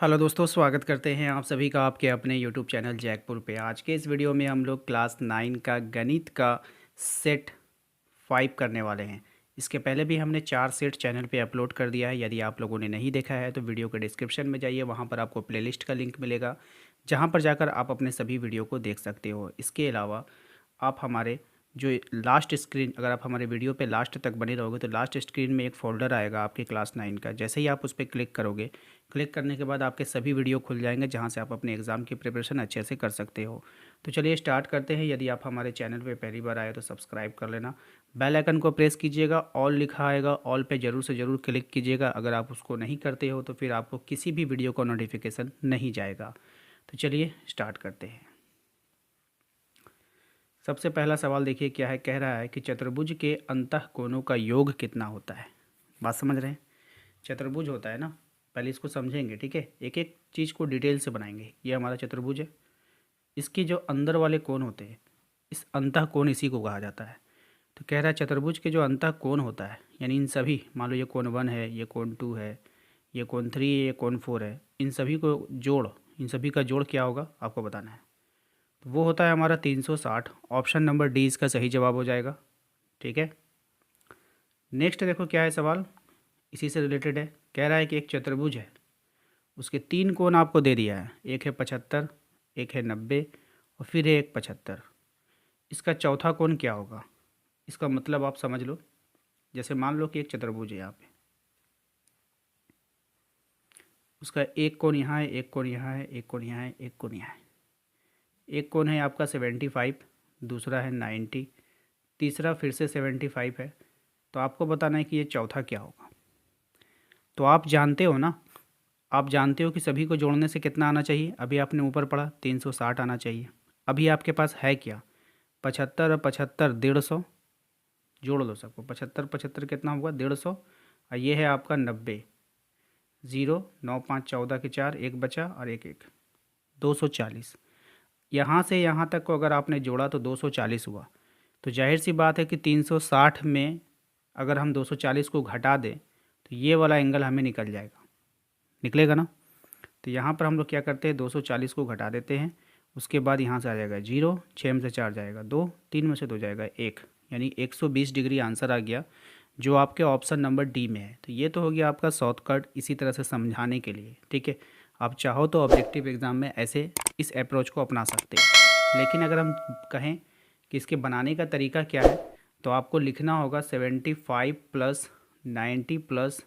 Hello दोस्तों, स्वागत करते हैं आप सभी का आपके अपने यूट्यूब चैनल जैकपुर पे। आज के इस वीडियो में हम लोग क्लास 9 का गणित का सेट 5 करने वाले हैं। इसके पहले भी हमने 4 सेट चैनल पे अपलोड कर दिया है। यदि आप लोगों ने नहीं देखा है तो वीडियो के डिस्क्रिप्शन में जाइए, वहाँ पर आपको प्लेलिस्ट का लिंक मिलेगा, जहाँ पर जाकर आप अपने सभी वीडियो को देख सकते हो। इसके अलावा आप हमारे जो लास्ट स्क्रीन, अगर आप हमारे वीडियो पे लास्ट तक बने रहोगे तो लास्ट स्क्रीन में एक फ़ोल्डर आएगा आपके क्लास 9 का। जैसे ही आप उस पर क्लिक करोगे, क्लिक करने के बाद आपके सभी वीडियो खुल जाएंगे, जहां से आप अपने एग्ज़ाम की प्रिपरेशन अच्छे से कर सकते हो। तो चलिए स्टार्ट करते हैं। यदि आप हमारे चैनल पे पहली बार आए तो सब्सक्राइब कर लेना, बेल आइकन को प्रेस कीजिएगा, ऑल लिखा आएगा, ऑल पे ज़रूर से ज़रूर क्लिक कीजिएगा। अगर आप उसको नहीं करते हो तो फिर आपको किसी भी वीडियो का नोटिफिकेशन नहीं जाएगा। तो चलिए स्टार्ट करते हैं। सबसे पहला सवाल देखिए क्या है। कह रहा है कि चतुर्भुज के अंतः कोणों का योग कितना होता है। बात समझ रहे हैं? चतुर्भुज होता है ना, पहले इसको समझेंगे, ठीक है। एक एक चीज़ को डिटेल से बनाएंगे। ये हमारा चतुर्भुज है, इसके जो अंदर वाले कोण होते हैं, इस अंतः कोण इसी को कहा जाता है। तो कह रहा है चतुर्भुज के जो अंतः कोण होता है, यानी इन सभी, मान लो ये कोण 1 है, ये कोण 2 है, ये कोण 3 है, ये कोण 4 है, इन सभी को जोड़, इन सभी का जोड़ क्या होगा आपको बताना है। तो वो होता है हमारा 360। ऑप्शन नंबर डी इसका सही जवाब हो जाएगा, ठीक है। नेक्स्ट देखो क्या है सवाल, इसी से रिलेटेड है। कह रहा है कि एक चतुर्भुज है, उसके 3 कोण आपको दे दिया है। एक है 75, एक है 90 और फिर है एक 75। इसका चौथा कोण क्या होगा? इसका मतलब आप समझ लो, जैसे मान लो कि एक चतुर्भुज है, यहाँ पे उसका एक कोण यहाँ है, एक कोण यहाँ है, एक कोण यहाँ है, एक कोण यहाँ है। एक कोण है आपका 75, दूसरा है 90, तीसरा फिर से 75 है। तो आपको बताना है कि ये चौथा क्या होगा। तो आप जानते हो ना, आप जानते हो कि सभी को जोड़ने से कितना आना चाहिए। अभी आपने ऊपर पढ़ा 360 आना चाहिए। अभी आपके पास है क्या, 75 और 75 150, जोड़ लो सबको। 75 75 कितना होगा 150, और ये है आपका 90। 0 9 5 14 के 4, एक बचा और एक एक, 240। यहाँ से यहाँ तक को अगर आपने जोड़ा तो 240 हुआ। तो जाहिर सी बात है कि 360 में अगर हम 240 को घटा दें तो ये वाला एंगल हमें निकल जाएगा, निकलेगा ना। तो यहाँ पर हम लोग क्या करते हैं, 240 को घटा देते हैं। उसके बाद यहाँ से आ जाएगा 0, 6 में से 4 जाएगा 2, 3 में से 2 जाएगा 1, यानी 120 डिग्री आंसर आ गया, जो आपके ऑप्शन नंबर डी में है। तो ये तो हो गया आपका शॉर्टकट इसी तरह से समझाने के लिए, ठीक है। आप चाहो तो ऑब्जेक्टिव एग्ज़ाम में ऐसे इस अप्रोच को अपना सकते हैं। लेकिन अगर हम कहें कि इसके बनाने का तरीका क्या है, तो आपको लिखना होगा 75 प्लस 90 प्लस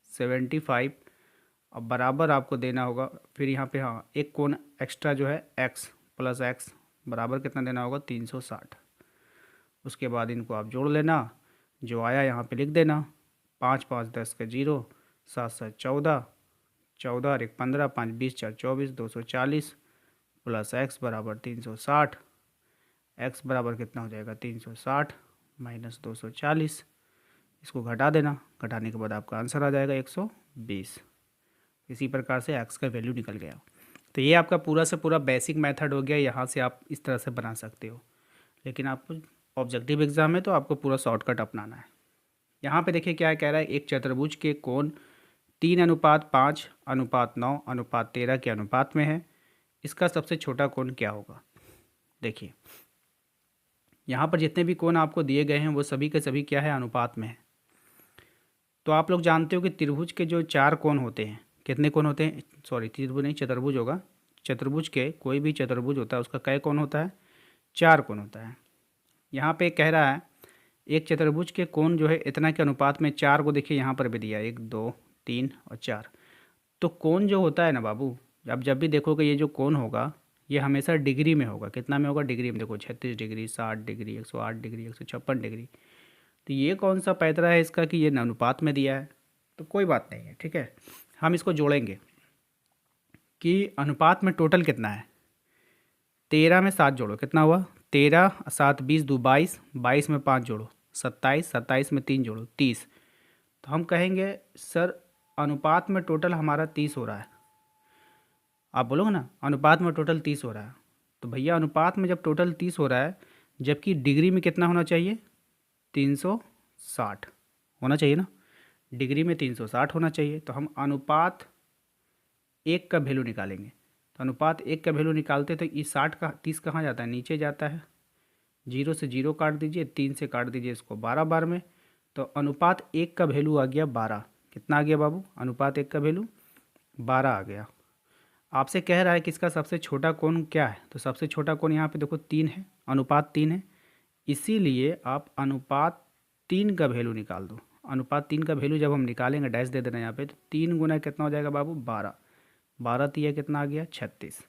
75, अब बराबर आपको देना होगा। फिर यहाँ पे हाँ एक कोण एक्स्ट्रा जो है x प्लस एक्स बराबर कितना देना होगा 360। उसके बाद इनको आप जोड़ लेना, जो आया यहाँ पे लिख देना। 5 5 10 का 0, 7 7 14, 14 और 1 15, 5 20 4 24, 240 प्लस x बराबर 360। x बराबर कितना हो जाएगा 360 माइनस 240। इसको घटा देना, घटाने के बाद आपका आंसर आ जाएगा 120। इसी प्रकार से x का वैल्यू निकल गया। तो ये आपका पूरा से पूरा बेसिक मेथड हो गया। यहाँ से आप इस तरह से बना सकते हो, लेकिन आपको ऑब्जेक्टिव एग्जाम है तो आपको पूरा शॉर्टकट अपनाना है। यहाँ पे देखिए क्या कह रहा है, एक चतुर्भुज के कोण 3:5 अनुपात 9 अनुपात 13 के अनुपात में है। इसका सबसे छोटा कोण क्या होगा। देखिए यहाँ पर जितने भी कोण आपको दिए गए हैं वो सभी के सभी क्या है, अनुपात में है। तो आप लोग जानते हो कि त्रिभुज के जो 4 कोण होते हैं, कितने कोण होते हैं, सॉरी त्रिभुज नहीं चतुर्भुज होगा। चतुर्भुज के कोई भी चतुर्भुज होता है उसका कै कोण होता है, 4 कोण होता है। यहाँ पे कह रहा है एक चतुर्भुज के कोण जो है इतना के अनुपात में 4 को, देखिए यहाँ पर भी दिया 1 2 3 और 4। तो कोण जो होता है ना बाबू, आप जब भी देखोगे ये जो कोण होगा ये हमेशा डिग्री में होगा। कितना में होगा, डिग्री में। देखो 36 डिग्री, 60 डिग्री, 108 डिग्री, 156 डिग्री। तो ये कौन सा पैतरा है इसका कि ये अनुपात में दिया है। तो कोई बात नहीं है, ठीक है। हम इसको जोड़ेंगे कि अनुपात में टोटल कितना है। 13 में 7 जोड़ो, कितना हुआ 13 7 20 2 22, 22 में 5 जोड़ो 27, 27 में 3 जोड़ो 30। तो हम कहेंगे सर अनुपात में टोटल हमारा 30 हो रहा है। आप बोलोगे ना अनुपात में टोटल 30 हो रहा है, तो भैया अनुपात में जब टोटल 30 हो रहा है, जबकि डिग्री में कितना होना चाहिए, 360 होना चाहिए ना। डिग्री में 360 होना चाहिए। तो हम अनुपात 1 का वैल्यू निकालेंगे। तो अनुपात 1 का वैल्यू निकालते तो ये 60 का 30 कहाँ जाता है, नीचे जाता है। 0 से 0 काट दीजिए, 3 से काट दीजिए इसको 12 बार में। तो अनुपात 1 का वैल्यू आ गया 12। कितना आ गया बाबू, अनुपात 1 का वैल्यू 12 आ गया। आपसे कह रहा है कि इसका सबसे छोटा कोण क्या है, तो सबसे छोटा कोण यहाँ पे देखो 3 है, अनुपात 3 है, इसीलिए आप अनुपात 3 का वैल्यू निकाल दो। अनुपात 3 का वैल्यू जब हम निकालेंगे, डैश दे देना यहाँ पे, तो 3 गुना कितना हो जाएगा बाबू, 12। 12 तिया कितना आ गया, 36।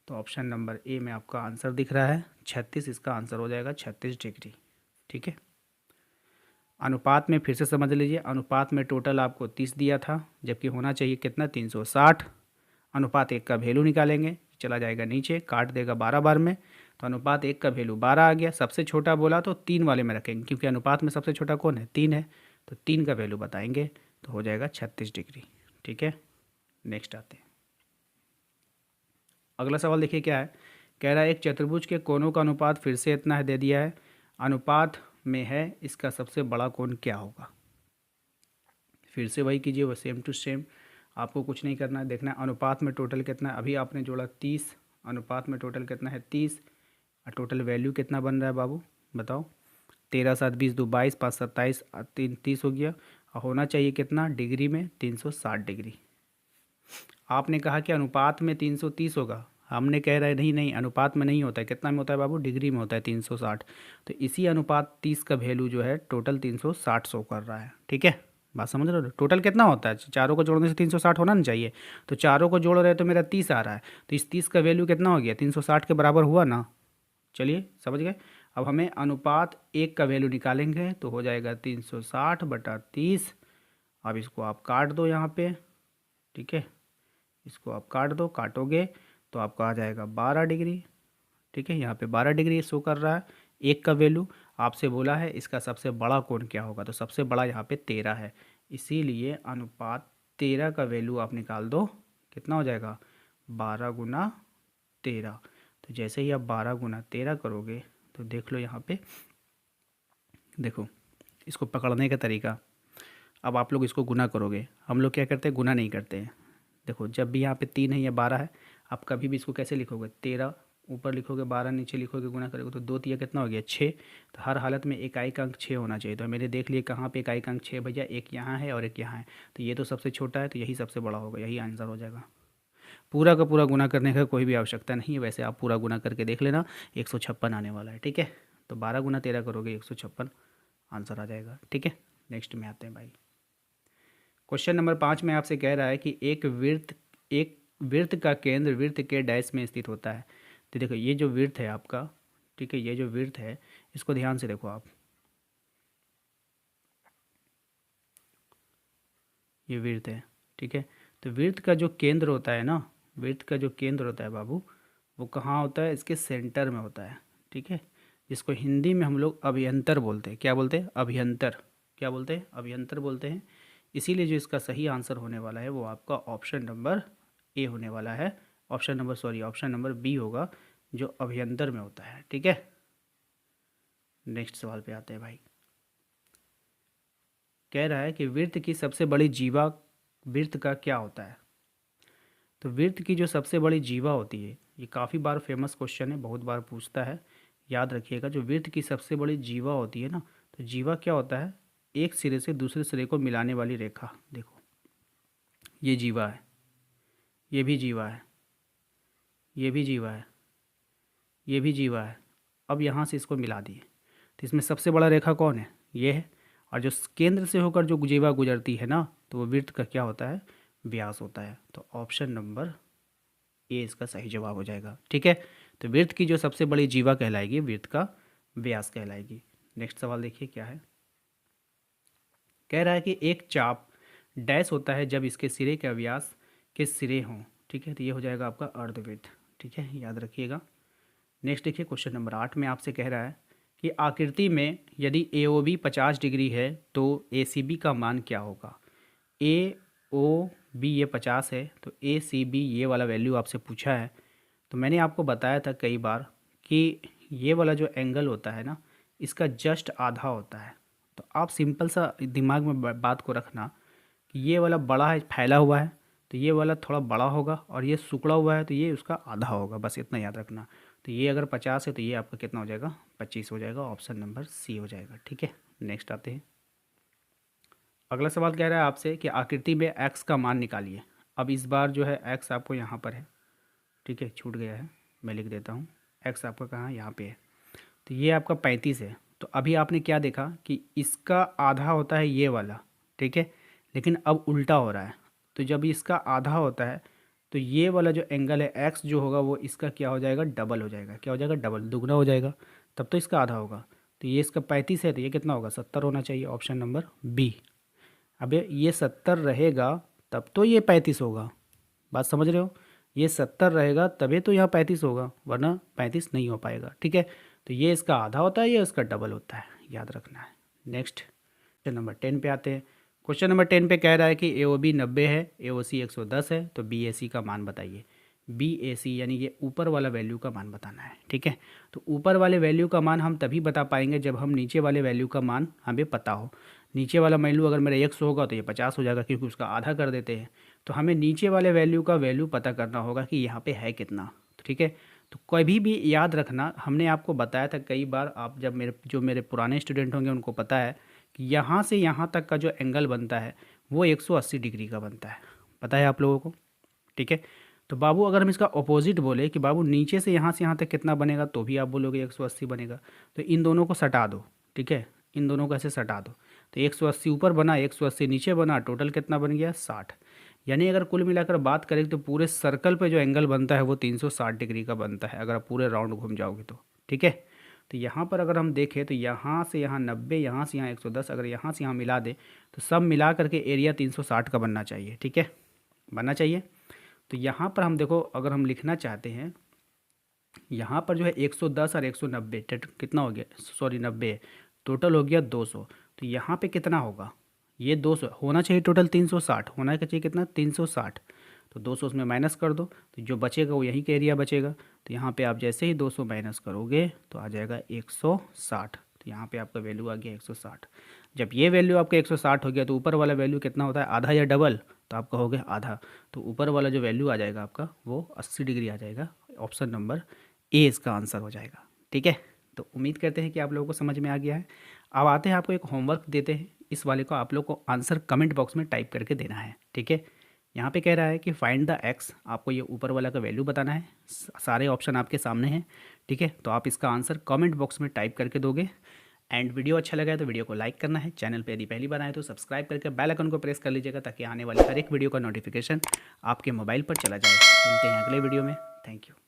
तो ऑप्शन नंबर ए में आपका आंसर दिख रहा है 36, इसका आंसर हो जाएगा 36 डिग्री। ठीक है। अनुपात में फिर से समझ लीजिए, अनुपात में टोटल आपको 30 दिया था, जबकि होना चाहिए कितना, 360। अनुपात 1 का वैल्यू निकालेंगे, चला जाएगा नीचे, काट देगा 12 बार में, तो अनुपात 1 का वैल्यू 12 आ गया। सबसे छोटा बोला तो 3 वाले में रखेंगे, क्योंकि अनुपात में सबसे छोटा कौन है, 3 है, तो 3 का वैल्यू बताएंगे, तो हो जाएगा 36 डिग्री। ठीक है, नेक्स्ट आते हैं। अगला सवाल देखिए क्या है, कह रहा है एक चतुर्भुज के कोणों का अनुपात फिर से इतना है दे दिया है, अनुपात में है, इसका सबसे बड़ा कोण क्या होगा। फिर से वही कीजिए, वो सेम टू सेम, आपको कुछ नहीं करना है, देखना है अनुपात में टोटल कितना है। अभी आपने जोड़ा 30, अनुपात में टोटल कितना है 30, और टोटल वैल्यू कितना बन रहा है बाबू, बताओ। 13 7 20 2 22 5 27 3 30 हो गया, और होना चाहिए कितना डिग्री में, 360 डिग्री। आपने कहा कि अनुपात में 330 होगा, हमने कह रहे नहीं नहीं, अनुपात में नहीं होता है, कितना में होता है बाबू, डिग्री में होता है 360। तो इसी अनुपात 30 का वैल्यू जो है टोटल 360 शो कर रहा है। ठीक है, बात समझ रहे हो। टोटल कितना होता है, चारों को जोड़ने से 360 होना नहीं चाहिए, तो चारों को जोड़ रहे तो मेरा 30 आ रहा है, तो इस 30 का वैल्यू कितना हो गया, 360 के बराबर हुआ ना। चलिए समझ गए। अब हमें अनुपात 1 का वैल्यू निकालेंगे, तो हो जाएगा 360 बटा 30। अब इसको आप काट दो यहाँ पे, ठीक है, इसको आप काट दो, काटोगे तो आपका आ जाएगा 12 डिग्री। ठीक है, यहाँ पे 12 डिग्री शो कर रहा है 1 का वैल्यू। आपसे बोला है इसका सबसे बड़ा कोण क्या होगा, तो सबसे बड़ा यहाँ पे 13 है, इसीलिए अनुपात 13 का वैल्यू आप निकाल दो, कितना हो जाएगा, 12 गुना 13। तो जैसे ही आप 12 गुना 13 करोगे, तो देख लो यहाँ पे, देखो इसको पकड़ने का तरीका। अब आप लोग इसको गुना करोगे, हम लोग क्या करते हैं, गुना नहीं करते हैं। देखो जब भी यहाँ पे 3 है या 12 है, आप कभी भी इसको कैसे लिखोगे, 13 ऊपर लिखोगे, 12 नीचे लिखोगे, गुना करोगे तो 2 तिया कितना हो गया, 6। तो हर हालत में इकाई का अंक 6 होना चाहिए। तो मैंने देख लिया कहाँ पे इकाई का अंक 6 भैया, एक यहाँ है और एक यहाँ है, तो ये तो सबसे छोटा है, तो यही सबसे बड़ा होगा, यही आंसर हो जाएगा। पूरा का पूरा गुना करने का कोई भी आवश्यकता नहीं है, वैसे आप पूरा गुना करके देख लेना, 156 आने वाला है। ठीक है, तो 12 गुना 13 करोगे 156 आंसर आ जाएगा। ठीक है, नेक्स्ट में आते हैं भाई। क्वेश्चन नंबर 5 में आपसे कह रहा है कि एक वृत्त का केंद्र वृत्त के डैश में स्थित होता है। तो देखो ये जो वृत्त है आपका, ठीक है, ये जो वृत्त है, इसको ध्यान से देखो आप, ये वृत्त है। ठीक है, तो वृत्त का जो केंद्र होता है ना, वृत्त का जो केंद्र होता है बाबू, वो कहाँ होता है, इसके सेंटर में होता है। ठीक है, जिसको हिंदी में हम लोग अभियंतर बोलते हैं। क्या बोलते हैं, अभियंतर। क्या बोलते हैं, अभियंतर बोलते हैं। इसीलिए जो इसका सही आंसर होने वाला है वो आपका ऑप्शन नंबर ए होने वाला है, ऑप्शन नंबर बी होगा, जो अभियंतर में होता है। ठीक है, नेक्स्ट सवाल पे आते हैं भाई। कह रहा है कि वृत्त की सबसे बड़ी जीवा वृत्त का क्या होता है। तो वृत्त की जो सबसे बड़ी जीवा होती है, ये काफ़ी बार फेमस क्वेश्चन है, बहुत बार पूछता है, याद रखिएगा। जो वृत्त की सबसे बड़ी जीवा होती है ना, तो जीवा क्या होता है, एक सिरे से दूसरे सिरे को मिलाने वाली रेखा। देखो ये जीवा है, ये भी जीवा है, ये भी जीवा है, ये भी जीवा है। अब यहाँ से इसको मिला दिए, तो इसमें सबसे बड़ा रेखा कौन है, ये है। और जो केंद्र से होकर जो जीवा गुजरती है ना, तो वो वृत्त का क्या होता है, व्यास होता है। तो ऑप्शन नंबर ए इसका सही जवाब हो जाएगा। ठीक है, तो वृत्त की जो सबसे बड़ी जीवा कहलाएगी, वृत्त का व्यास कहलाएगी। नेक्स्ट सवाल देखिए क्या है, कह रहा है कि एक चाप डैश होता है जब इसके सिरे का व्यास के सिरे हों। ठीक है, तो ये हो जाएगा आपका अर्धवृत्त। ठीक है, याद रखिएगा। नेक्स्ट देखिए, क्वेश्चन नंबर 8 में आपसे कह रहा है कि आकृति में यदि AOB 50 डिग्री है तो ACB का मान क्या होगा। AOB ये 50 है, तो ACB ये वाला वैल्यू आपसे पूछा है। तो मैंने आपको बताया था कई बार कि ये वाला जो एंगल होता है ना, इसका जस्ट आधा होता है। तो आप सिंपल सा दिमाग में बात को रखना कि ये वाला बड़ा है, फैला हुआ है, तो ये वाला थोड़ा बड़ा होगा, और ये सिकुड़ा हुआ है तो ये उसका आधा होगा, बस इतना याद रखना। तो ये अगर 50 है तो ये आपका कितना हो जाएगा, 25 हो जाएगा। ऑप्शन नंबर सी हो जाएगा। ठीक है, नेक्स्ट आते हैं। अगला सवाल कह रहा है आपसे कि आकृति में एक्स का मान निकालिए। अब इस बार जो है एक्स आपको यहाँ पर है, ठीक है, छूट गया है, मैं लिख देता हूँ। एक्स आपका कहाँ है, यहाँ पे है। तो ये आपका 35 है। तो अभी आपने क्या देखा कि इसका आधा होता है ये वाला, ठीक है, लेकिन अब उल्टा हो रहा है। तो जब इसका आधा होता है तो ये वाला जो एंगल है एक्स जो होगा वो इसका क्या हो जाएगा, डबल हो जाएगा। क्या हो जाएगा, डबल, दुगना हो जाएगा, तब तो इसका आधा होगा। तो ये इसका 35 है तो ये कितना होगा, 70 होना चाहिए। Option number B. अब ये 70 रहेगा तब तो ये 35 होगा, बात समझ रहे हो। ये 70 रहेगा तभी तो यहाँ 35 होगा, वरना 35 नहीं हो पाएगा। ठीक है, तो ये इसका आधा होता है, ये इसका डबल होता है, याद रखना है। नेक्स्ट क्वेश्चन नंबर 10 पे आते हैं। क्वेश्चन नंबर 10 पे कह रहा है कि AOB 90 है, AOC 110 है, तो BAC का मान बताइए। BAC यानी ये ऊपर वाला वैल्यू का मान बताना है। ठीक है, तो ऊपर वाले वैल्यू का मान हम तभी बता पाएंगे जब हम नीचे वाले वैल्यू का मान हमें पता हो। नीचे वाला मान लो अगर मेरा 100 होगा तो ये 50 हो जाएगा, क्योंकि उसका आधा कर देते हैं। तो हमें नीचे वाले वैल्यू का वैल्यू पता करना होगा कि यहाँ पे है कितना। ठीक है, तो कभी भी याद रखना, हमने आपको बताया था कई बार, आप जब मेरे पुराने स्टूडेंट होंगे उनको पता है कि यहाँ से यहाँ तक का जो एंगल बनता है वो 180 डिग्री का बनता है, पता है आप लोगों को। ठीक है, तो बाबू अगर हम इसका अपोजिट बोले कि बाबू नीचे से यहाँ तक कितना बनेगा, तो भी आप बोलोगे 180 बनेगा। तो इन दोनों को सटा दो। ठीक है, इन दोनों को ऐसे सटा दो, तो 180 ऊपर बना, 180 नीचे बना, टोटल कितना बन गया, 60। यानी अगर कुल मिलाकर बात करें तो पूरे सर्कल पे जो एंगल बनता है वो 360 डिग्री का बनता है, अगर आप पूरे राउंड घूम जाओगे तो। ठीक है, तो यहाँ पर अगर हम देखें तो यहाँ से यहाँ 90, यहाँ से यहाँ 110, अगर यहाँ से यहाँ मिला दे तो सब मिला करके एरिया 360 का बनना चाहिए। ठीक है, बनना चाहिए। तो यहाँ पर हम देखो, अगर हम लिखना चाहते हैं, यहाँ पर जो है 110 और 190 कितना हो गया, सॉरी 90 टोटल हो गया 200। तो यहाँ पे कितना होगा, ये 200 होना चाहिए, टोटल 360 होना चाहिए, कितना 360। तो 200 उसमें माइनस कर दो, तो जो बचेगा वो यहीं का एरिया बचेगा। तो यहाँ पे आप जैसे ही 200 माइनस करोगे तो आ जाएगा 160। तो यहाँ पे आपका वैल्यू आ गया 160। जब ये वैल्यू आपका 160 हो गया तो ऊपर वाला वैल्यू कितना होता है, आधा या डबल, तो आप कहोगे आधा। तो ऊपर वाला जो वैल्यू आ जाएगा आपका वो 80 डिग्री आ जाएगा। ऑप्शन नंबर ए इसका आंसर हो जाएगा। ठीक है, तो उम्मीद करते हैं कि आप लोगों को समझ में आ गया है। अब आते हैं, आपको एक होमवर्क देते हैं, इस वाले को आप लोग को आंसर कमेंट बॉक्स में टाइप करके देना है। ठीक है, यहाँ पे कह रहा है कि फाइंड द एक्स, आपको ये ऊपर वाला का वैल्यू बताना है। सारे ऑप्शन आपके सामने हैं। ठीक है, तो आप इसका आंसर कमेंट बॉक्स में टाइप करके दोगे। एंड वीडियो अच्छा लगा है तो वीडियो को लाइक करना है, चैनल पे यदि पहली बार आए तो सब्सक्राइब करके बेल आइकन को प्रेस कर लीजिएगा, ताकि आने वाली हर एक वीडियो का नोटिफिकेशन आपके मोबाइल पर चला जाए। मिलते हैं अगले वीडियो में। Thank you.